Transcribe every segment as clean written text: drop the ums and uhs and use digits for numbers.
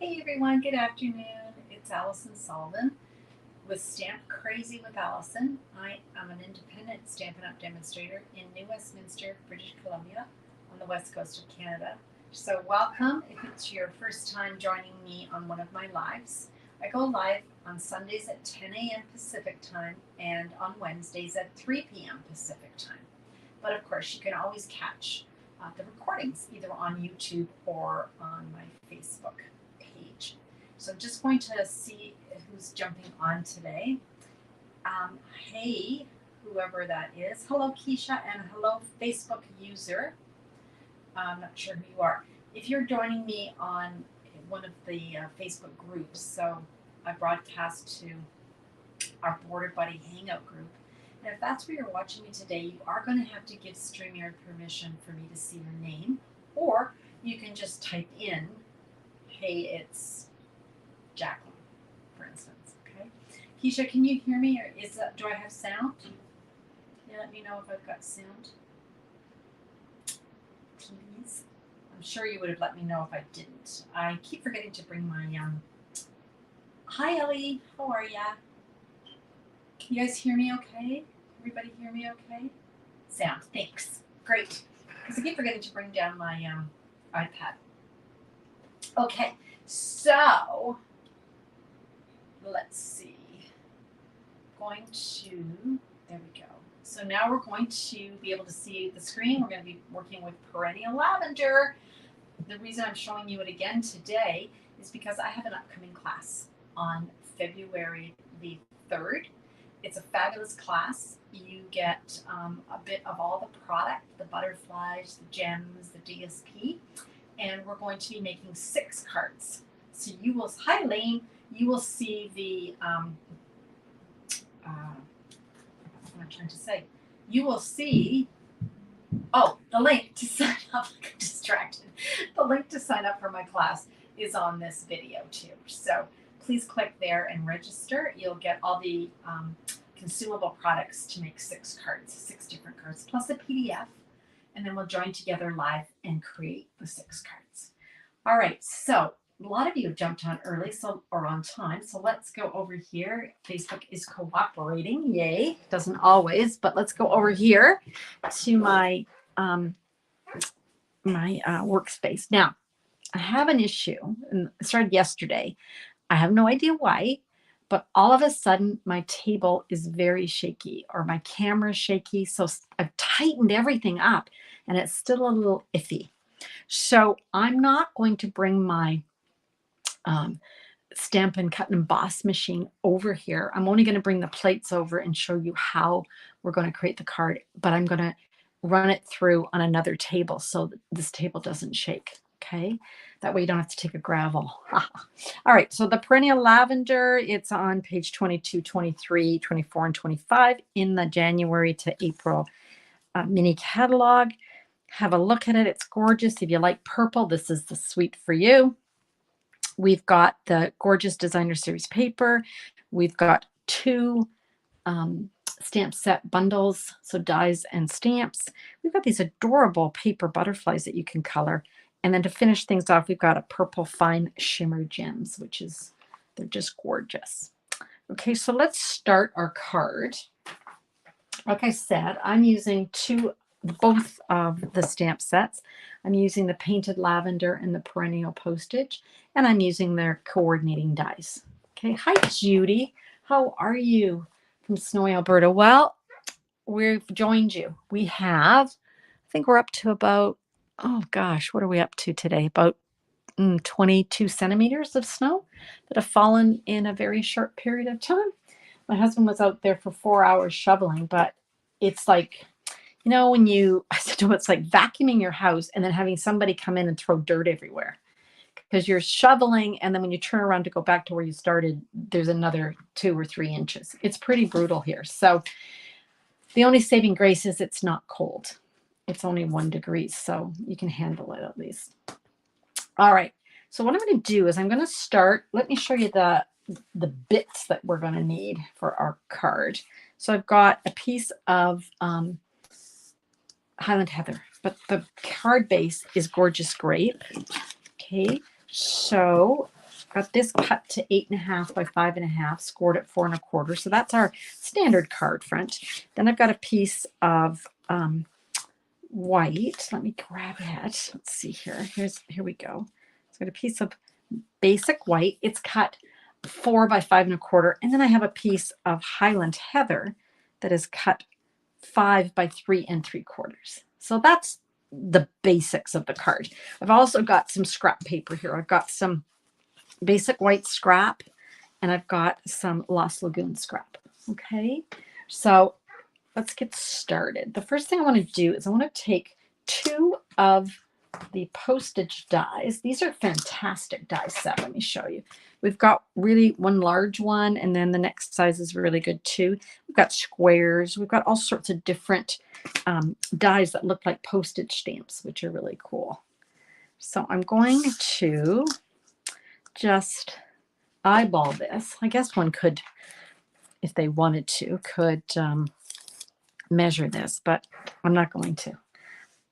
Hey everyone, good afternoon. It's Alison Sullivan with Stamp Crazy with Alison. I am an independent Stampin' Up! Demonstrator in New Westminster, British Columbia, on the west coast of Canada. So, welcome if it's your first time joining me on one of my lives. I go live on Sundays at 10 a.m. Pacific time and on Wednesdays at 3 p.m. Pacific time. But of course, you can always catch the recordings either on YouTube or on my Facebook page. So I'm just going to see who's jumping on today. Hey, whoever that is. Hello, Keisha, and hello, Facebook user. I'm not sure who you are. If you're joining me on one of the Facebook groups, so I broadcast to our Border Buddy Hangout group. And if that's where you're watching me today, you are going to have to give StreamYard permission for me to see your name, or you can just type in, hey, it's Jacqueline, for instance, okay? Keisha, can you hear me, or do I have sound? Can you let me know if I've got sound? Please. I'm sure you would have let me know if I didn't. I keep forgetting to bring my, hi Ellie, how are ya? Can you guys hear me okay? Everybody hear me okay? Sound, thanks. Great. Because I keep forgetting to bring down my iPad. Okay, so let's see. There we go. So now we're going to be able to see the screen. We're going to be working with Perennial Lavender. The reason I'm showing you it again today is because I have an upcoming class on February the 3rd. It's a fabulous class. You get a bit of all the product, the butterflies, the gems, the DSP, and we're going to be making 6 cards. So you will, hi Lane, you will see the, what am I trying to say? You will see, the link to sign up, I got distracted. The link to sign up for my class is on this video too. So please click there and register. You'll get all the consumable products to make 6 cards, 6 different cards, plus a PDF. And then we'll join together live and create the 6 cards. All right, so a lot of you have jumped on early or on time. So let's go over here. Facebook is cooperating. Yay. Doesn't always, but let's go over here to my workspace. Now, I have an issue, and it started yesterday. I have no idea why, but all of a sudden my table is very shaky, or my camera is shaky. So I've tightened everything up and it's still a little iffy. So I'm not going to bring my Stampin' Cut and Emboss machine over here. I'm only going to bring the plates over and show you how we're going to create the card, but I'm going to run it through on another table so that this table doesn't shake. Okay, that way you don't have to take a gravel. All right, so the Perennial Lavender, it's on page 22, 23, 24, and 25 in the January to April mini catalog. Have a look at it. It's gorgeous. If you like purple, this is the suite for you. We've got the gorgeous designer series paper. We've got 2 stamp set bundles, so dies and stamps. We've got these adorable paper butterflies that you can color. And then to finish things off, we've got a purple fine shimmer gems, they're just gorgeous. Okay, so let's start our card. Like I said, I'm using both of the stamp sets. I'm using the Painted Lavender and the Perennial Postage, and I'm using their coordinating dies. Okay, hi Judy, how are you from snowy Alberta? Well, we've joined you. We have, I think we're up to about, oh gosh, what are we up to today? About 22 centimeters of snow that have fallen in a very short period of time. My husband was out there for 4 hours shoveling, but it's like, when I said to him, it's like vacuuming your house and then having somebody come in and throw dirt everywhere, because you're shoveling, and then when you turn around to go back to where you started, there's another 2 or 3 inches. It's pretty brutal here. So the only saving grace is it's not cold. It's only 1 degree, so you can handle it at least. All right, so what I'm going to do is I'm going to start. Let me show you the bits that we're going to need for our card. So I've got a piece of Highland Heather, but the card base is Gorgeous Grape. Okay, so Got this cut to 8.5 by 5.5, scored at 4 1/4. So that's our standard card front. Then I've got a piece of white. Let me grab it. Let's see here. Here we go. It's got a piece of basic white. It's cut 4 by 5 1/4. And then I have a piece of Highland Heather that is cut 5 by 3 3/4. So that's the basics of the card. I've also got some scrap paper here. I've got some basic white scrap, and I've got some Lost Lagoon scrap. Okay, so let's get started. The first thing I want to do is I want to take 2 of the postage dies. These are fantastic die set. Let me show you. We've got really one large one, and then the next size is really good too. We've got squares. We've got all sorts of different dies that look like postage stamps, which are really cool. So I'm going to just eyeball this. I guess one could, if they wanted to, could measure this, but I'm not going to.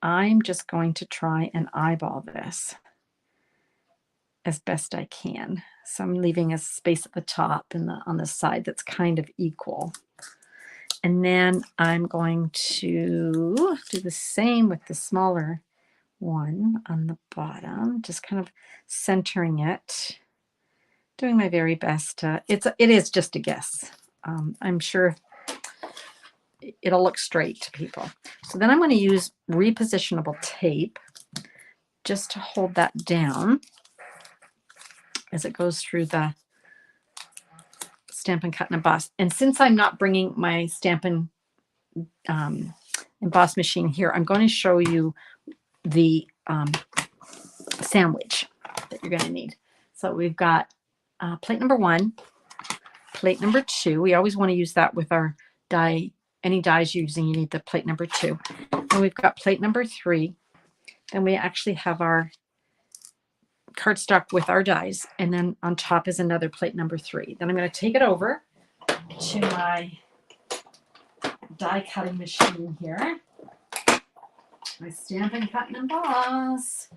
I'm just going to try and eyeball this as best I can. So I'm leaving a space at the top and on the side that's kind of equal. And then I'm going to do the same with the smaller one on the bottom, just kind of centering it, doing my very best. It is just a guess. I'm sure it'll look straight to people. So then I'm going to use repositionable tape just to hold that down as it goes through the Stampin' Cut and Emboss. And since I'm not bringing my Stampin' Emboss machine here, I'm going to show you the sandwich that you're going to need. So we've got plate number 1, plate number 2. We always want to use that with our die. Any dies you're using, you need the plate number 2. And we've got plate number 3. Then we actually have our cardstock with our dies. And then on top is another plate number 3. Then I'm going to take it over to my die cutting machine here. My Stampin' Cut and Emboss.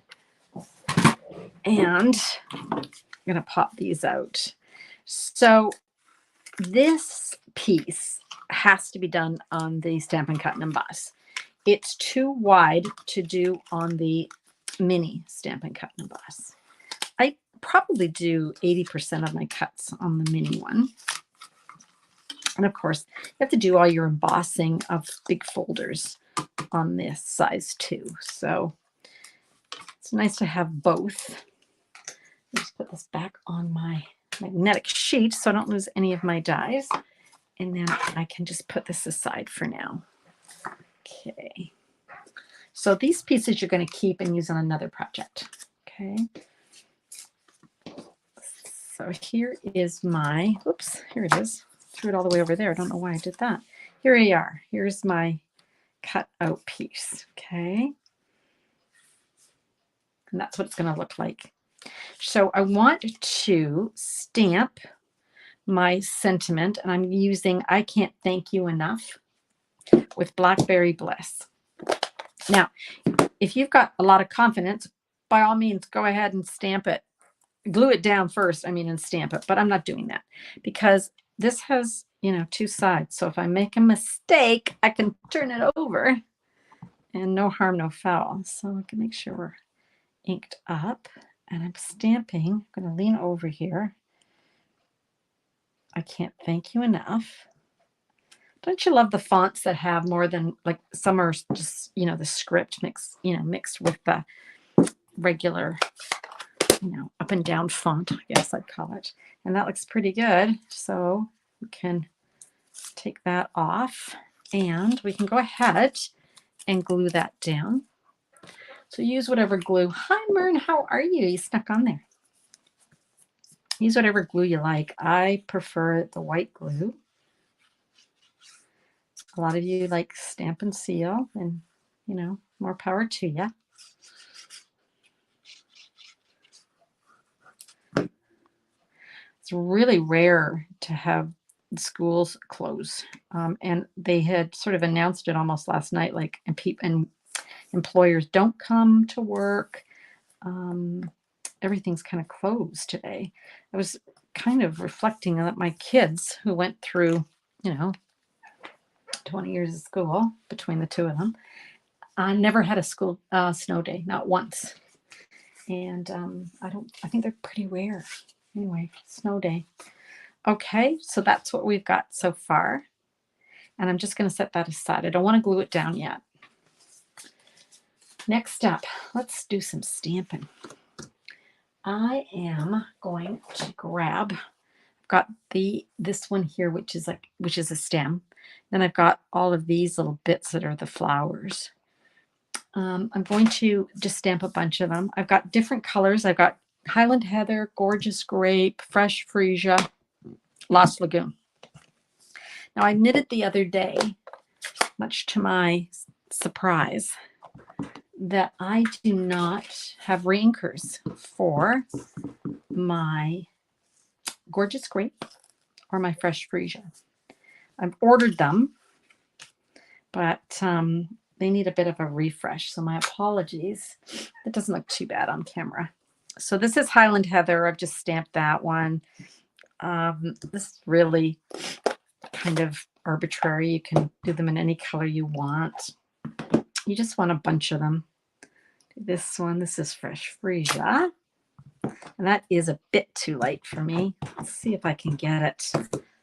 And I'm going to pop these out. So this piece has to be done on the Stampin' Cut and Emboss. It's too wide to do on the mini Stampin' Cut and Emboss. I probably do 80% of my cuts on the mini one. And of course, you have to do all your embossing of big folders on this size too. So it's nice to have both. Just put this back on my magnetic sheet so I don't lose any of my dies. And then I can just put this aside for now. Okay. So these pieces you're going to keep and use on another project. Okay. So here is my, oops, here it is. Threw it all the way over there. I don't know why I did that. Here we are. Here's my cut out piece. Okay. And that's what it's going to look like. So I want to stamp my sentiment, and I'm using I Can't Thank You Enough with Blackberry Bliss. Now, if you've got a lot of confidence, by all means, go ahead and stamp it. Glue it down first, and stamp it. But I'm not doing that because this has, 2 sides. So if I make a mistake, I can turn it over and no harm, no foul. So I can make sure we're inked up, and I'm stamping. I'm going to lean over here. I Can't Thank You Enough. Don't you love the fonts that have more than, like, some are just, the script mixed with the regular, up and down font, I guess I'd call it. And that looks pretty good. So we can take that off and we can go ahead and glue that down. So use whatever glue. Hi, Mern, how are you? You snuck on there. Use whatever glue you like. I prefer the white glue. A lot of you like Stamp and Seal, and, more power to you. It's really rare to have schools close. And they had sort of announced it almost last night, like, and employers don't come to work. everything's kind of closed today. I was kind of reflecting on my kids who went through, 20 years of school between the two of them. I never had a school snow day, not once. And I think they're pretty rare. Anyway, snow day. Okay, so that's what we've got so far. And I'm just going to set that aside. I don't want to glue it down yet. Next up, let's do some stamping. I am going to grab, I've got this one here, which is a stem. Then I've got all of these little bits that are the flowers. I'm going to just stamp a bunch of them. I've got different colors. I've got Highland Heather, Gorgeous Grape, Fresh Freesia, Lost Lagoon. Now I knitted the other day, much to my surprise, that I do not have reinkers for my Gorgeous Grape or my Fresh Freesia. I've ordered them, but they need a bit of a refresh. So my apologies. It doesn't look too bad on camera. So this is Highland Heather. I've just stamped that one. This is really kind of arbitrary. You can do them in any color you want. You just want a bunch of them. This one, this is Fresh Freesia. And that is a bit too light for me. Let's see if I can get it.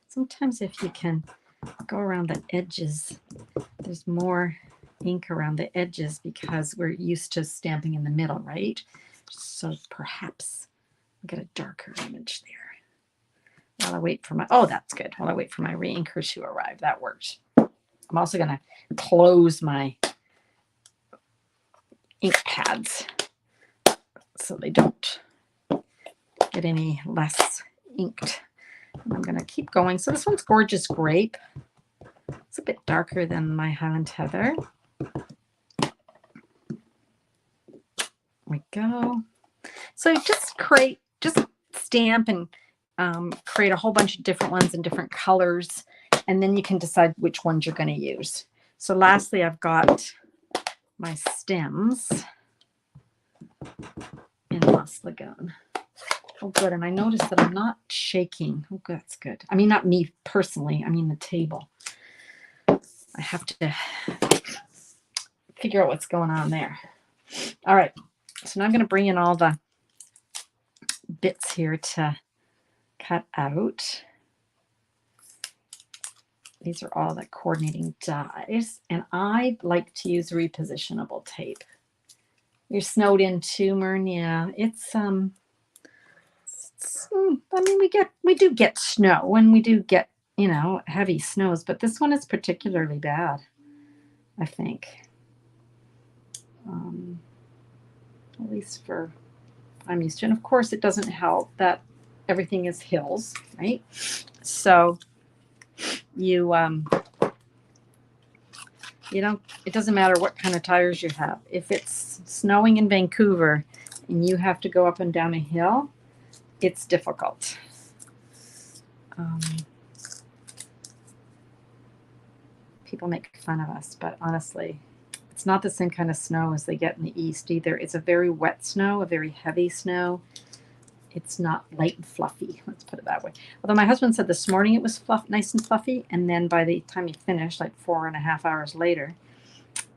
Sometimes if you can go around the edges, there's more ink around the edges because we're used to stamping in the middle, right? So perhaps I'll get a darker image there. While I wait for oh, that's good. While I wait for my reinker to arrive, that works. I'm also going to close my ink pads so they don't get any less inked. And I'm going to keep going. So this one's Gorgeous Grape. It's a bit darker than my Highland Heather. There we go. So just stamp and create a whole bunch of different ones in different colors, and then you can decide which ones you're going to use. So lastly, I've got my stems in Lost Lagoon. Oh, good. And I noticed that I'm not shaking. Oh, good. That's good. I mean, not me personally. I mean the table. I have to figure out what's going on there. All right. So now I'm going to bring in all the bits here to cut out. These are all the coordinating dies. And I like to use repositionable tape. You're snowed in too, Mern? Yeah. I mean, we do get snow and we do get, heavy snows, but this one is particularly bad, I think. At least for I'm used to. And of course, it doesn't help that everything is hills, right? So it doesn't matter what kind of tires you have. If it's snowing in Vancouver and you have to go up and down a hill, it's difficult. People make fun of us, but honestly, it's not the same kind of snow as they get in the east either. It's a very wet snow, a very heavy snow. It's not light and fluffy. Let's put it that way. Although my husband said this morning it was nice and fluffy, and then by the time he finished, like 4.5 hours later,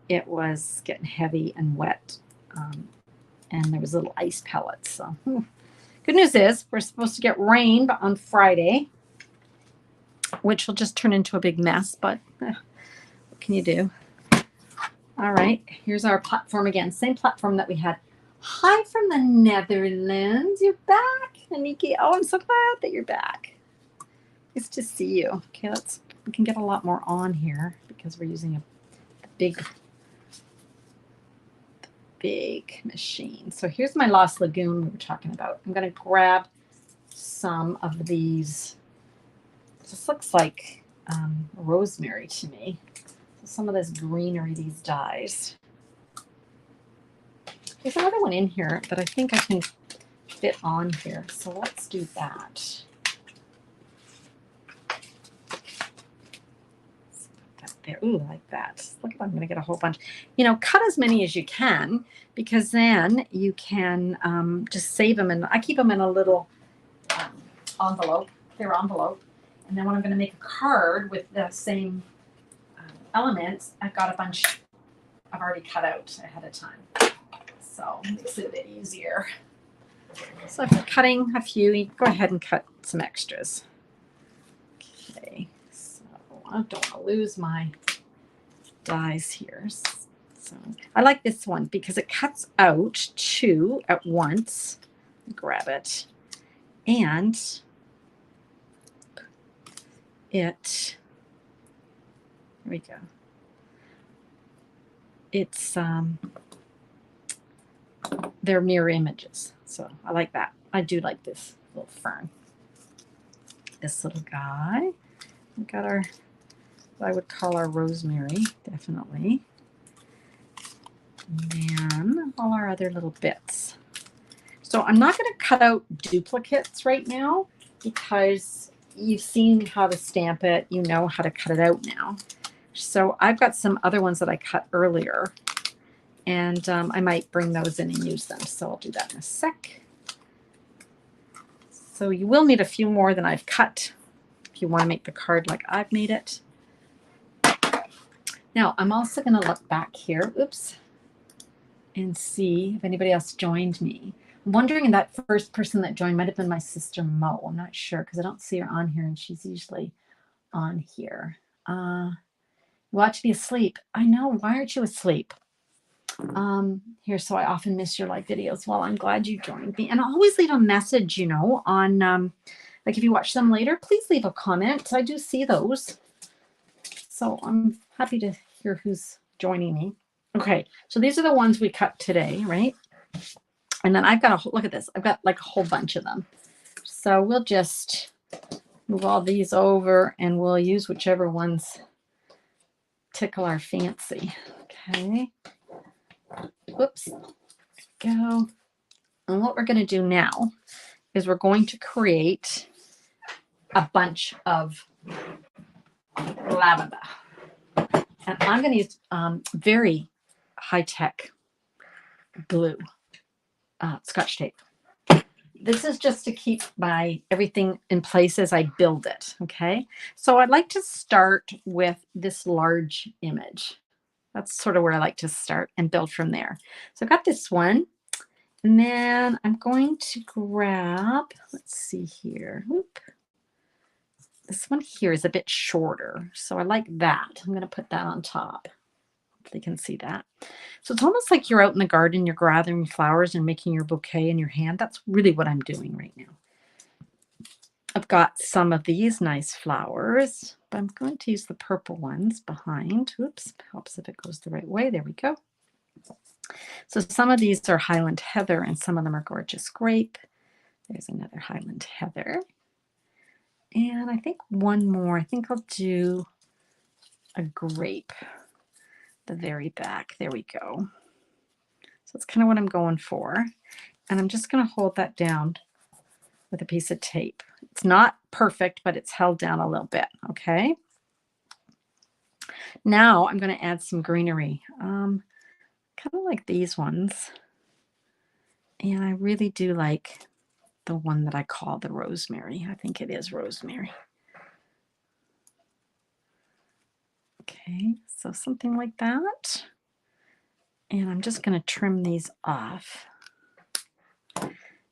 it was getting heavy and wet, and there was little ice pellets. So good news is we're supposed to get rain on Friday, which will just turn into a big mess, but what can you do? All right, here's our platform again. Same platform that we had. Hi from the Netherlands. You're back, Aniki. Oh, I'm so glad that you're back. Nice to see you. Okay, we can get a lot more on here because we're using a big machine. So here's my Lost Lagoon we were talking about. I'm going to grab some of these. This looks like rosemary to me. So some of this greenery, these dyes. There's another one in here that I think I can fit on here. So let's do that. Let's put that there. Ooh, like that. Look, I'm going to get a whole bunch. You know, cut as many as you can, because then you can just save them. And I keep them in a little envelope, clear envelope. And then when I'm going to make a card with the same elements, I've got a bunch I've already cut out ahead of time. So it makes it a bit easier. So if you're cutting a few, you go ahead and cut some extras. Okay, so I don't want to lose my dies here. So I like this one because it cuts out 2 at once. Grab it. And there we go. It's they're mirror images, so I like that. I do like this little fern. This little guy. We got our, what I would call our rosemary, definitely. And then all our other little bits. So I'm not going to cut out duplicates right now because you've seen how to stamp it. You know how to cut it out now. So I've got some other ones that I cut earlier, and I might bring those in and use them. So I'll do that in a sec. So you will need a few more than I've cut if you want to make the card like I've made it. Now I'm also going to look back here, oops, and see if anybody else joined me. I'm wondering if that first person that joined might have been my sister Mo. I'm not sure because I don't see her on here, and she's usually on here. Watch me asleep. I know. Why aren't you asleep? Here, so I often miss your live videos. Well, I'm glad you joined me. And I'll always leave a message, you know, on like if you watch them later, please leave a comment. I do see those. So I'm happy to hear who's joining me. Okay, so these are the ones we cut today, right? And then I've got a look at this. I've got like a whole bunch of them. So we'll just move all these over and we'll use whichever ones tickle our fancy. Okay. Whoops. Go. And what we're going to do now is we're going to create a bunch of lavender. And I'm going to use very high-tech glue, Scotch tape. This is just to keep my everything in place as I build it, okay? So I'd like to start with this large image. That's sort of where I like to start and build from there. So I've got this one, and then I'm going to grab, let's see here. Whoop. This one here is a bit shorter, so I like that. I'm going to put that on top. Hopefully you can see that. So it's almost like you're out in the garden, you're gathering flowers and making your bouquet in your hand. That's really what I'm doing right now. I've got some of these nice flowers, but I'm going to use the purple ones behind. Oops, helps if it goes the right way. There we go. So some of these are Highland Heather and some of them are Gorgeous Grape. There's another Highland Heather. And I think one more. I think I'll do a grape. The very back. There we go. So that's kind of what I'm going for. And I'm just going to hold that down with a piece of tape. It's not perfect, but it's held down a little bit. Okay. Now I'm going to add some greenery. Kind of like these ones. And I really do like the one that I call the rosemary. I think it is rosemary. Okay, so something like that. And I'm just going to trim these off.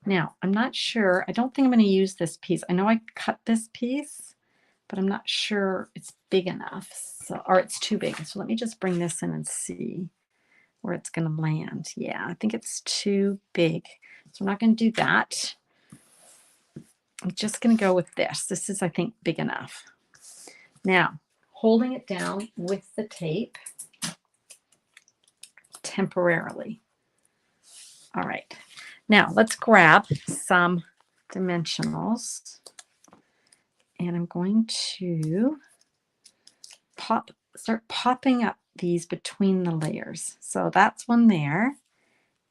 Now, I'm not sure. I don't think I'm going to use this piece. I know I cut this piece, but I'm not sure it's big enough. So, or it's too big. So let me just bring this in and see where it's going to land. Yeah, I think it's too big. So I'm not going to do that. I'm just going to go with this. This is, I think, big enough. Now, holding it down with the tape temporarily. All right. Now, let's grab some dimensionals. And I'm going to start popping up these between the layers. So that's one there.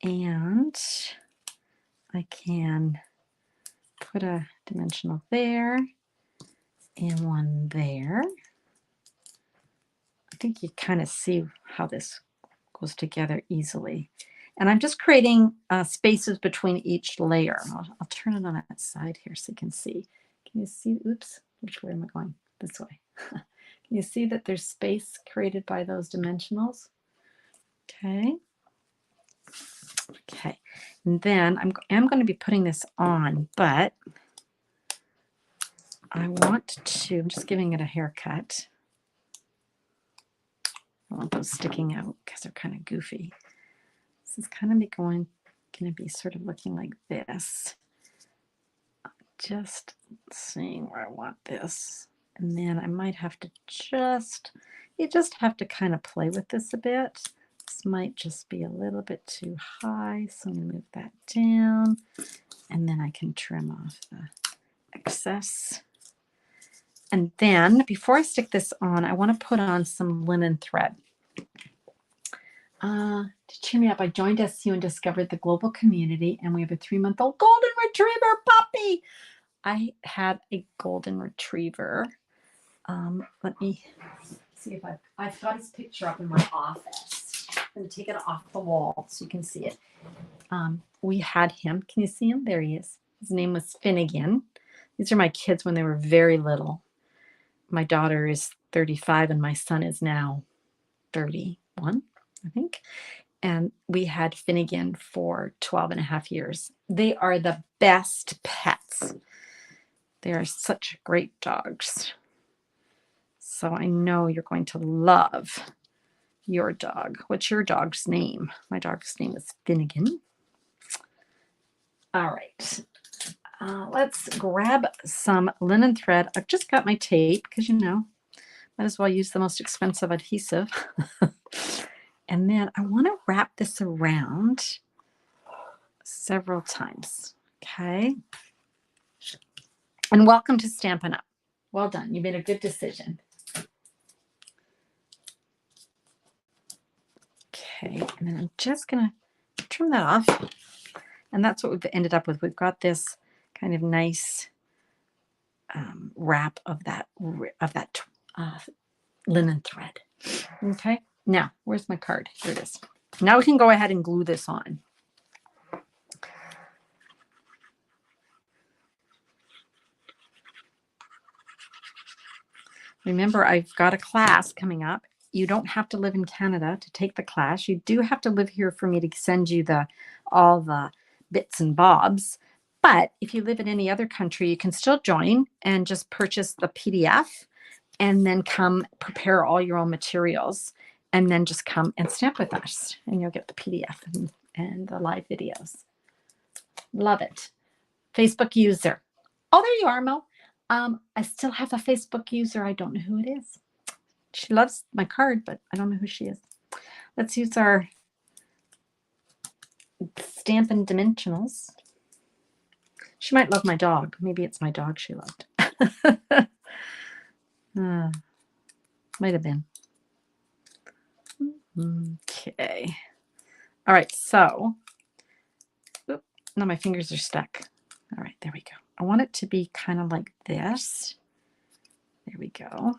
And I can put a dimensional there and one there. think you kind of see how this goes together easily. And I'm just creating spaces between each layer. I'll turn it on its side here so you can see. Can you see? Oops, which way am I going? This way. Can you see that there's space created by those dimensionals? Okay. Okay. And then I'm going to be putting this on, but I want to, I'm just giving it a haircut. I want those sticking out because they're kind of goofy. This is kind of going to be sort of looking like this. Just seeing where I want this. And then I might have to you just have to kind of play with this a bit. This might just be a little bit too high, so I'm going to move that down. And then I can trim off the excess. And then before I stick this on, I want to put on some linen thread. To cheer me up, I joined SU and discovered the global community, and we have a 3-month-old golden retriever puppy. I had a golden retriever. Let me see if I've got his picture up in my office. I'm going to take it off the wall so you can see it. We had him. Can you see him? There he is. His name was Finnegan. These are my kids when they were very little. My daughter is 35 and my son is now 31, I think. And we had Finnegan for 12 and a half years. They are the best pets. They are such great dogs. So I know you're going to love your dog. What's your dog's name? My dog's name is Finnegan. All right. Let's grab some linen thread. I've just got my tape because, might as well use the most expensive adhesive. And then I want to wrap this around several times. Okay. And welcome to Stampin' Up. Well done. You made a good decision. Okay. And then I'm just going to trim that off. And that's what we've ended up with. We've got this kind of nice wrap of that linen thread. Okay. Now, where's my card? Here it is. Now we can go ahead and glue this on. Remember, I've got a class coming up. You don't have to live in Canada to take the class. You do have to live here for me to send you all the bits and bobs. But if you live in any other country, you can still join and just purchase the PDF and then come prepare all your own materials and then just come and stamp with us and you'll get the PDF and the live videos. Love it. Facebook user. Oh, there you are, Mo. I still have a Facebook user. I don't know who it is. She loves my card, but I don't know who she is. Let's use our Stampin' Dimensionals. She might love my dog. Maybe it's my dog she loved. Might have been. Okay. All right, so, now my fingers are stuck. All right, there we go. I want it to be kind of like this. There we go.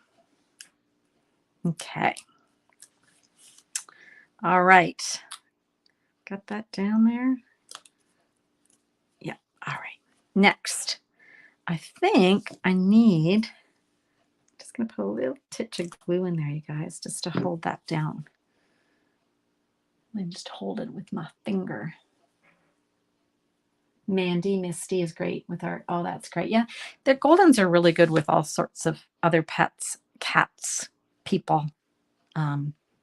Okay. All right. Got that down there? Yeah, all right. Next, I think I need, just going to put a little titch of glue in there, you guys, just to hold that down. I just hold it with my finger. Misty is great with our, oh, that's great. Yeah, the Goldens are really good with all sorts of other pets, cats, people,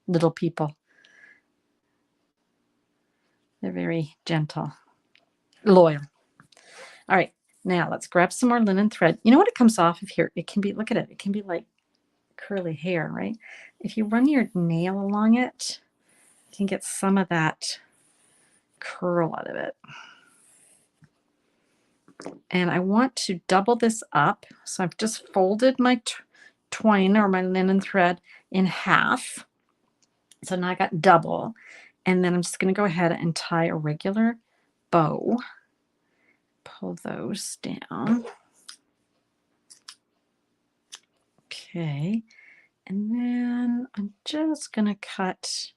little people. They're very gentle, loyal. All right, now let's grab some more linen thread. You know what it comes off of here? It can be, look at it, it can be like curly hair, right? If you run your nail along it, you can get some of that curl out of it. And I want to double this up. So I've just folded my twine or my linen thread in half. So now I got double. And then I'm just going to go ahead and tie a regular bow. Pull those down. Okay. And then I'm just going to cut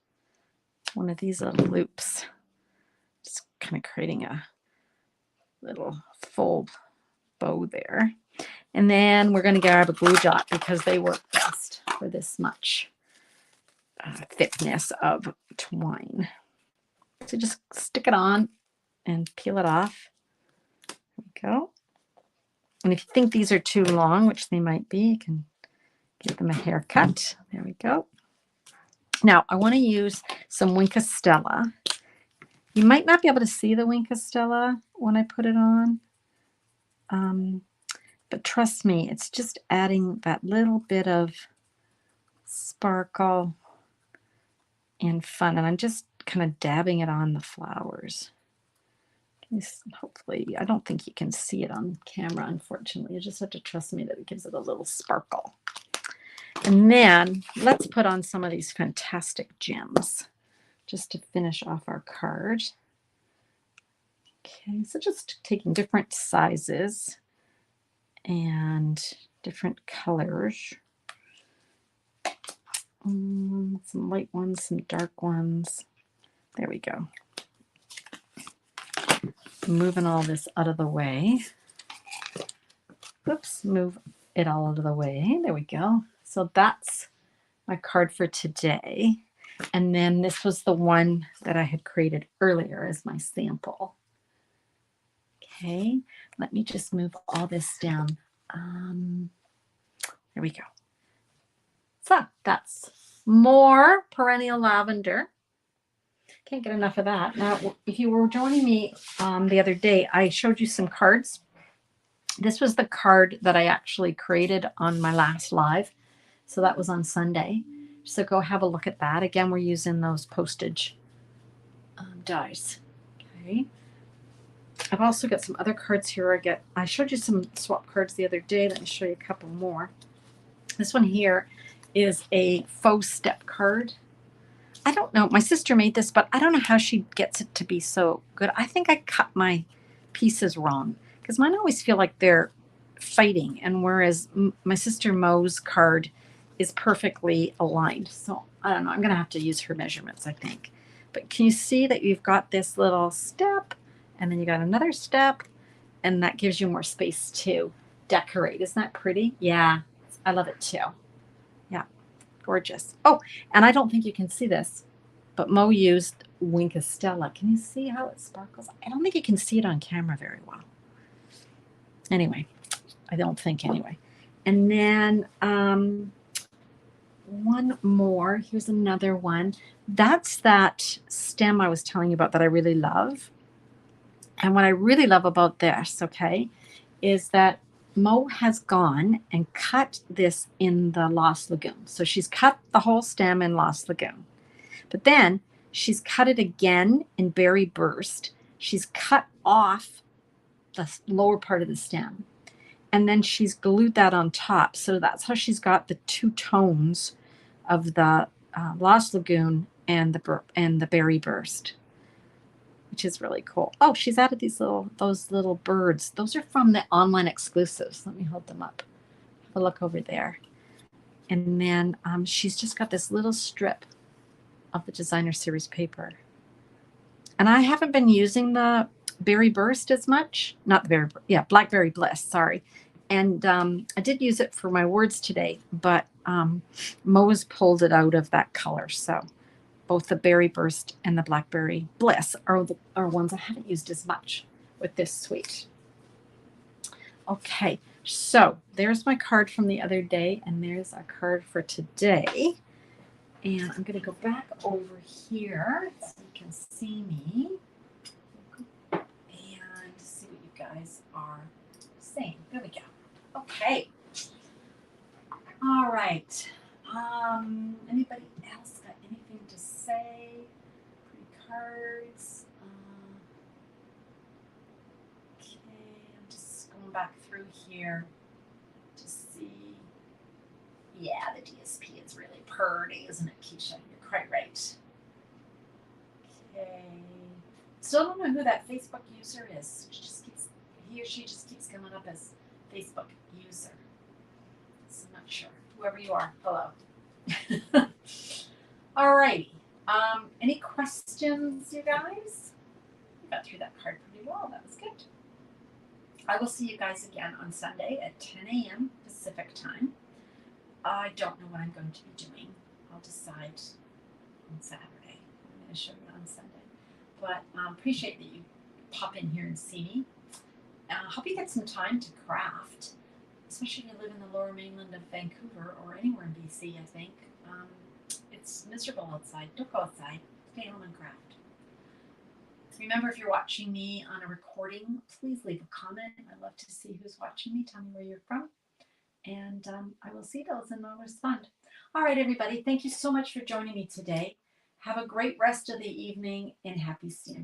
one of these little loops. Just kind of creating a little full bow there. And then we're going to grab a glue dot because they work best for this much thickness of twine. So just stick it on and peel it off. There we go. And if you think these are too long, which they might be, you can give them a haircut. There we go. Now I want to use some Wink of Stella. You might not be able to see the Wink of Stella when I put it on. But trust me, it's just adding that little bit of sparkle and fun. And I'm just kind of dabbing it on the flowers. Hopefully, I don't think you can see it on camera, unfortunately. You just have to trust me that it gives it a little sparkle. And then let's put on some of these fantastic gems just to finish off our card. Okay, so just taking different sizes and different colors. Some light ones, some dark ones. There we go. Moving all this out of the way. Oops, move it all out of the way. There we go. So that's my card for today. And then this was the one that I had created earlier as my sample. Okay, let me just move all this down. There we go. So that's more perennial lavender. Can't get enough of that. Now, if you were joining me the other day, I showed you some cards. This was the card that I actually created on my last live. So that was on Sunday. So go have a look at that. Again, we're using those postage dies. Okay. I've also got some other cards here. I showed you some swap cards the other day. Let me show you a couple more. This one here is a faux step card. I don't know. My sister made this, but I don't know how she gets it to be so good. I think I cut my pieces wrong because mine always feel like they're fighting. And whereas my sister Mo's card is perfectly aligned. So I don't know. I'm going to have to use her measurements, I think. But can you see that you've got this little step and then you got another step and that gives you more space to decorate. Isn't that pretty? Yeah, I love it too. Yeah, gorgeous. Oh, and I don't think you can see this, but Mo used Wink of Stella. Can you see how it sparkles? I don't think you can see it on camera very well. Anyway, I don't think anyway. And then one more. Here's another one. That's that stem I was telling you about that I really love. And what I really love about this, okay, is that Mo has gone and cut this in the Lost Lagoon. So she's cut the whole stem in Lost Lagoon. But then she's cut it again in Berry Burst. She's cut off the lower part of the stem. And then she's glued that on top. So that's how she's got the two tones of the Lost Lagoon and the Berry Burst, which is really cool. Oh, she's added those little birds. Those are from the online exclusives. Let me hold them up. Have a look over there. And then she's just got this little strip of the designer series paper. And I haven't been using the Berry Burst as much. Not the Berry, yeah, Blackberry Bliss, sorry. And I did use it for my words today, but Mo's pulled it out of that color. So both the Berry Burst and the Blackberry Bliss are ones I haven't used as much with this suite. Okay, so there's my card from the other day, and there's our card for today. And I'm going to go back over here so you can see me and see what you guys are saying. There we go. Okay. All right. Anybody else got anything to say? Pretty cards. Okay, I'm just going back through here to see. Yeah, the DSP is really pretty, isn't it, Keisha? You're quite right. Okay. Still don't know who that Facebook user is. He or she just keeps coming up as Facebook user. So I'm not sure. Whoever you are, hello. All righty. Any questions, you guys? We got through that card pretty well. That was good. I will see you guys again on Sunday at 10 a.m. Pacific time. I don't know what I'm going to be doing. I'll decide on Saturday. I'm going to show you on Sunday. But appreciate that you pop in here and see me. Hope you get some time to craft, especially if you live in the lower mainland of Vancouver or anywhere in BC, I think. It's miserable outside. Don't go outside. Stay home and craft. Remember, if you're watching me on a recording, please leave a comment. I'd love to see who's watching me. Tell me where you're from. And I will see those and I'll respond. All right, everybody. Thank you so much for joining me today. Have a great rest of the evening and happy stamping.